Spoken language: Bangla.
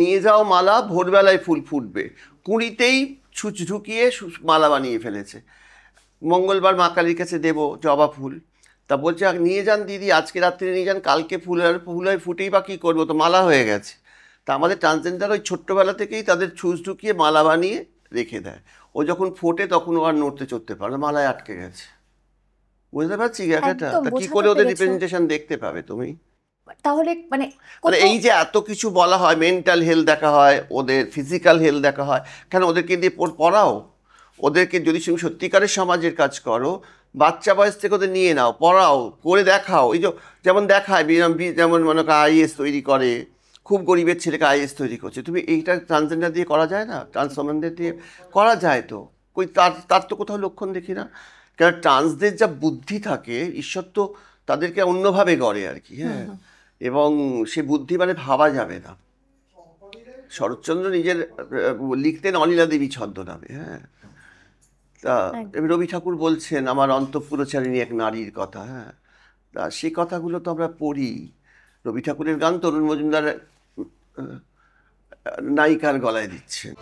নিয়ে যাও মালা, ভোরবেলায় ফুল ফুটবে, কুঁড়িতেই ছুঁচ ঢুকিয়ে মালা বানিয়ে ফেলেছে। মঙ্গলবার মা কালীর কাছে দেবো জবা ফুল, তা বলছে নিয়ে যান দিদি, আজকে রাত্রে নিয়ে যান, কালকে ফুল হয়ে ফুটেই বা কী করবো, তো মালা হয়ে গেছে। তা আমাদের ট্রান্সজেন্ডার ওই ছোট্টবেলা থেকেই তাদের ছুঁচ ঢুকিয়ে মালা বানিয়ে রেখে দেয়। ও যখন ফোটে তখন ও আর নড়তে চড়তে পারে না, মালায় আটকে গেছে। বুঝতে পারছি জায়গাটা? একদম তা কি বোঝাতে করে ওদের পেরেছো। রিপ্রেজেন্টেশন দেখতে পাবে তুমি? তাহলে মানে মানে কোথাও এই যে এত কিছু বলা হয়, মেন্টাল হেলথ দেখা হয়, ওদের ফিজিক্যাল হেলথ দেখা হয়, কেন ওদেরকে দিয়ে পড়াও? ওদেরকে যদি তুমি সত্যিকারের সমাজের কাজ করো, বাচ্চা বয়স থেকে ওদের নিয়ে নাও, পড়াও, করে দেখাও। এই যে যেমন দেখায় যেমন মনে করো আইএস তৈরি করে, খুব গরিবের ছেলেকে আইএস তৈরি করছে, তুমি এইটা ট্রান্সজেন্ডার দিয়ে করা যায় না? ট্রান্সফরমারদের দিয়ে করা যায় তো? কই তার তার তো কোথাও লক্ষণ দেখি না। কারণ ট্রান্সদের যা বুদ্ধি থাকে, ঈশ্বর তো তাদেরকে অন্যভাবে গড়ে আর কি। হ্যাঁ, এবং সে বুদ্ধি মানে ভাবা যাবে না। শরৎচন্দ্র নিজের লিখতেন অনিলা দেবী ছদ্মনামে। হ্যাঁ, তা একদম। রবি ঠাকুর বলছেন আমার অন্তঃপুরচারিণী এক নারীর কথা। হ্যাঁ, তা সেই কথাগুলো তো আমরা পড়ি। রবি ঠাকুরের গান তরুণ মজুমদার নায়িকার গলায় দিচ্ছেন।